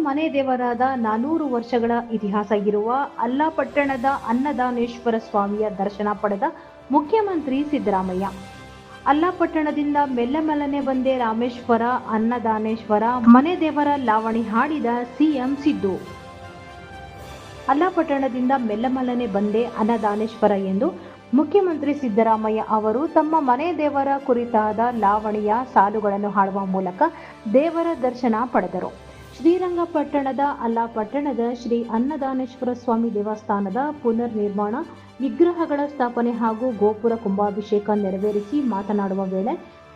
ಮನೆ ದೇವರಾದ 400 ವರ್ಷಗಳ ಇತಿಹಾಸ ಇರುವ ಅಲ್ಲಾಪಟ್ಟಣದ ಅನ್ನದಾನೇಶ್ವರ ಸ್ವಾಮಿಯ ದರ್ಶನ ಪಡೆದ ಮುಖ್ಯಮಂತ್ರಿ ಸಿದ್ದರಾಮಯ್ಯ. ಅಲ್ಲಾಪಟ್ಟಣದಿಂದ ಮೆಲ್ಲನೆ ಬಂದೆ ರಾಮೇಶ್ವರ ಅನ್ನದಾನೇಶ್ವರ ಮನೆ ದೇವರ ಲಾವಣಿ ಹಾಡಿದ ಸಿಎಂ ಸಿದ್ದು. ಅಲ್ಲಾಪಟ್ಟಣದಿಂದ ಮೆಲ್ಲನೆ ಬಂದೆ ಅನ್ನದಾನೇಶ್ವರ ಎಂದು ಮುಖ್ಯಮಂತ್ರಿ ಸಿದ್ದರಾಮಯ್ಯ ಅವರು ತಮ್ಮ ಮನೆ ದೇವರ ಕುರಿತಾದ ಲಾವಣಿಯ ಸಾಲುಗಳನ್ನು ಹಾಡುವ ಮೂಲಕ ದೇವರ ದರ್ಶನ ಪಡೆದರು. ಶ್ರೀರಂಗಪಟ್ಟಣದ ಅಲ್ಲಾಪಟ್ಟಣದ ಶ್ರೀ ಅನ್ನದಾನೇಶ್ವರ ಸ್ವಾಮಿ ದೇವಸ್ಥಾನದ ಪುನರ್ ನಿರ್ಮಾಣ, ವಿಗ್ರಹಗಳ ಸ್ಥಾಪನೆ ಹಾಗೂ ಗೋಪುರ ಕುಂಭಾಭಿಷೇಕ ನೆರವೇರಿಸಿ ಮಾತನಾಡುವ ವೇಳೆ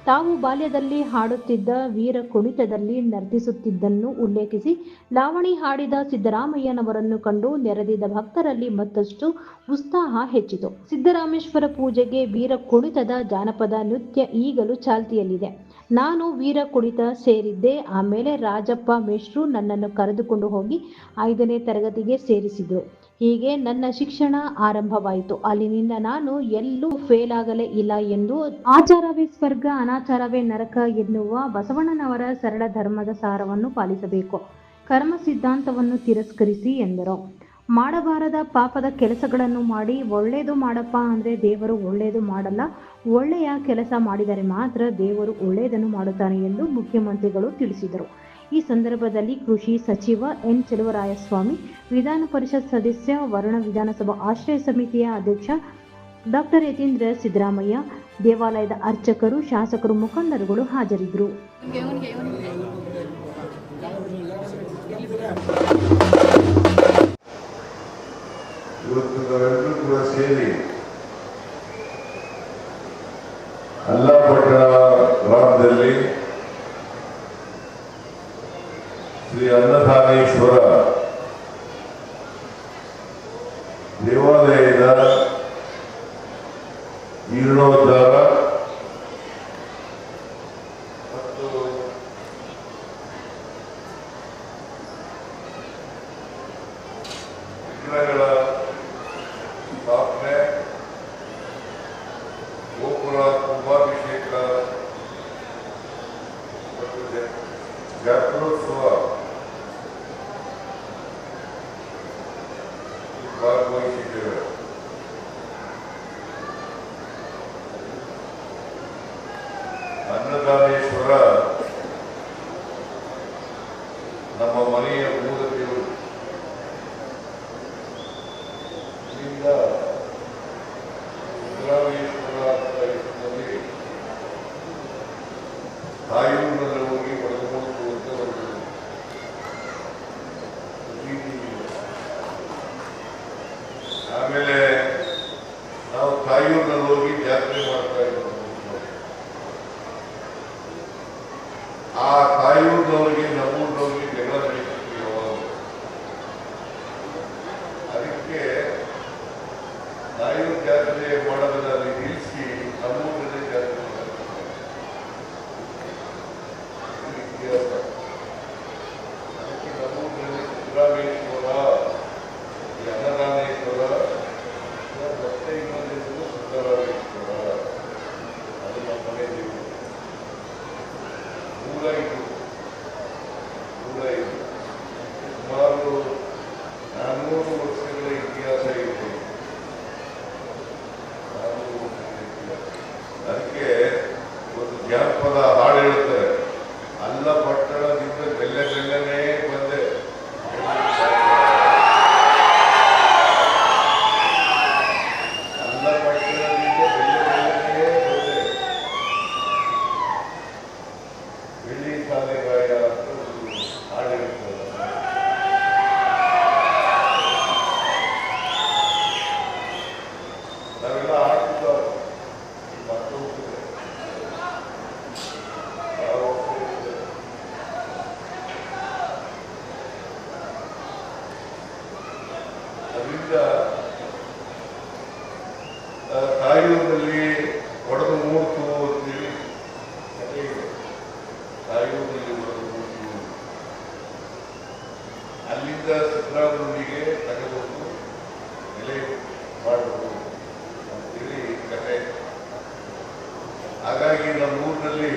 ತಾವು ಬಾಲ್ಯದಲ್ಲಿ ಹಾಡುತ್ತಿದ್ದ ವೀರ ಕುಣಿತದಲ್ಲಿ ನರ್ತಿಸುತ್ತಿದ್ದನ್ನು ಉಲ್ಲೇಖಿಸಿ ಲಾವಣಿ ಹಾಡಿದ ಸಿದ್ದರಾಮಯ್ಯನವರನ್ನು ಕಂಡು ನೆರೆದಿದ್ದ ಭಕ್ತರಲ್ಲಿ ಮತ್ತಷ್ಟು ಉತ್ಸಾಹ ಹೆಚ್ಚಿತು. ಸಿದ್ದರಾಮೇಶ್ವರ ಪೂಜೆಗೆ ವೀರ ಕುಣಿತದ ಜಾನಪದ ನೃತ್ಯ ಈಗಲೂ ಚಾಲ್ತಿಯಲ್ಲಿದೆ. ನಾನು ವೀರ ಕುಣಿತ ಸೇರಿದ್ದೆ. ಆಮೇಲೆ ರಾಜಪ್ಪ ಮೇಷ್ಟ್ರು ನನ್ನನ್ನು ಕರೆದುಕೊಂಡು ಹೋಗಿ 5ನೇ ತರಗತಿಗೆ ಸೇರಿಸಿದ್ರು. ಹೀಗೆ ನನ್ನ ಶಿಕ್ಷಣ ಆರಂಭವಾಯಿತು. ಅಲ್ಲಿನಿಂದ ನಾನು ಎಲ್ಲೂ ಫೇಲ್ ಆಗಲೇ ಇಲ್ಲ ಎಂದು ಆಚಾರವೇ ಸ್ವರ್ಗ ಅನಾಚಾರವೇ ನರಕ ಎನ್ನುವ ಬಸವಣ್ಣನವರ ಸರಳ ಧರ್ಮದ ಸಾರವನ್ನು ಪಾಲಿಸಬೇಕು, ಕರ್ಮ ಸಿದ್ಧಾಂತವನ್ನು ತಿರಸ್ಕರಿಸಿ ಎಂದರು. ಮಾಡಬಾರದ ಪಾಪದ ಕೆಲಸಗಳನ್ನು ಮಾಡಿ ಒಳ್ಳೆಯದು ಮಾಡಪ್ಪ ಅಂದರೆ ದೇವರು ಒಳ್ಳೆಯದು ಮಾಡಲ್ಲ, ಒಳ್ಳೆಯ ಕೆಲಸ ಮಾಡಿದರೆ ಮಾತ್ರ ದೇವರು ಒಳ್ಳೆಯದನ್ನು ಮಾಡುತ್ತಾನೆ ಎಂದು ಮುಖ್ಯಮಂತ್ರಿಗಳು ತಿಳಿಸಿದರು. ಈ ಸಂದರ್ಭದಲ್ಲಿ ಕೃಷಿ ಸಚಿವ ಎನ್ ಚೆಲುವರಾಯಸ್ವಾಮಿ, ವಿಧಾನ ಪರಿಷತ್ ಸದಸ್ಯ ವರುಣ, ವಿಧಾನಸಭಾ ಆಶ್ರಯ ಸಮಿತಿಯ ಅಧ್ಯಕ್ಷ ಡಾಕ್ಟರ್ ಯತೀಂದ್ರ ಸಿದ್ದರಾಮಯ್ಯ, ದೇವಾಲಯದ ಅರ್ಚಕರು, ಶಾಸಕರು, ಮುಖಂಡರುಗಳು ಹಾಜರಿದ್ದರು. ಅಲ್ಲಾಪಟ್ಟಣ ಗ್ರಾಮದಲ್ಲಿ ಶ್ರೀ ಅನ್ನದಾನೇಶ್ವರ ದೇವಾಲಯದ ಜೀರ್ಣೋದ್ಧಾರ ಮತ್ತು ವಿಗ್ರಹಗಳ ಸ್ಥಾಪನೆ, ಗೋಪುರ ಕುಂಭಾಭಿಷೇಕ ಮತ್ತು ಜಾತ್ರೋತ್ಸವ ಭಾಗವಹಿಸಿದ್ದೇವೆ. ಅನ್ನದಾನೇಶ್ವರ ನಮ್ಮ ಮನೆಯ ಮೂಲ ದೇವರು. ಇಲ್ಲಿಂದ ಸಿದ್ದರಾಮೇಶ್ವರ ಅಂತ ಹೆಸರಿನಲ್ಲಿ ತಾಯೂರಿನಲ್ಲಿ ಹೋಗಿ ಪಡೆದುಕೊಂಡು ಅಂತ ಬರುತ್ತದೆ. ಆಮೇಲೆ ನಾವು ತಾಯೂರಿನಲ್ಲಿ ಹೋಗಿ ಜಾತ್ರೆ ಮಾಡ್ತಾ ಇದ್ದೀವಿ. ಆ ತಾಯೂರಿನವರಿಗೆ ನಮ್ಮೂರಿನವರಿಗೆ ಜಗಳ ನಡೀತಿತ್ತು ಯಾವಾಗ. ಅದಕ್ಕೆ ತಾಯೂರು ಜಾತ್ರೆ ಮಾಡೋದನ್ನು ನಿಲ್ಲಿಸಿ ನಮ್ಮೂರಿನಲ್ಲಿ ಜಾತ್ರೆ ಮಾಡ್ತಾರೆ. ಇತಿಹಾಸ. ಅದಕ್ಕೆ ನಮ್ಮೂರಿನಲ್ಲಿ ಸಿದ್ದರಾಮೇಶ್ವರ, ಅನ್ನದಾನೇಶ್ವರ, ಮತ್ತೆ ಇನ್ನೊಂದು ಸಿದ್ದರಾಮೇಶ್ವರ, ಅದು ನಮ್ಮ ಮನೆ ದೇವರು. ಸುಮಾರು 400 ವರ್ಷಗಳ ಇತಿಹಾಸ ಇದೆ. ಅದಕ್ಕೆ ಒಂದು ಜಾನಪದ ಹಾಡು ಹೇಳ್ತಾರೆ, ಅಲ್ಲಪಟ್ಟಣದಿಂದ ಮೆಲ್ಲನೆ ಬಂದೆ, ಅಲ್ಲಪಟ್ಟಣದಿಂದ ಮೆಲ್ಲನೆ ಬಂದೆ, ಬೆಳ್ಳಿ ಸಾಲೆಗಾಯ ಅಂತ ಒಂದು ಹಾಡು ಹೇಳ್ತಾರೆ. ನಾವೆಲ್ಲ ಹಾಡ್ತಿದ್ದ ಅದರಿಂದ ತಾಯೂರಿನಲ್ಲಿ ಒಡೆದು ಮೂಡ್ತು ಅಂತೇಳಿ ಕಥೆ ಇದೆ. ತಾಯೂರಿನಲ್ಲಿ ಒಡೆದು ಮೂಡ್ತು, ಅಲ್ಲಿಂದ ಸಿದ್ದರಾಮಯ್ಯನಿಗೆ ತಗೊಂಡು ನೆಲೆ ಮಾಡಬಹುದು ಅಂತೇಳಿ ಕಥೆ. ಹಾಗಾಗಿ ನಮ್ಮ ಊರಿನಲ್ಲಿ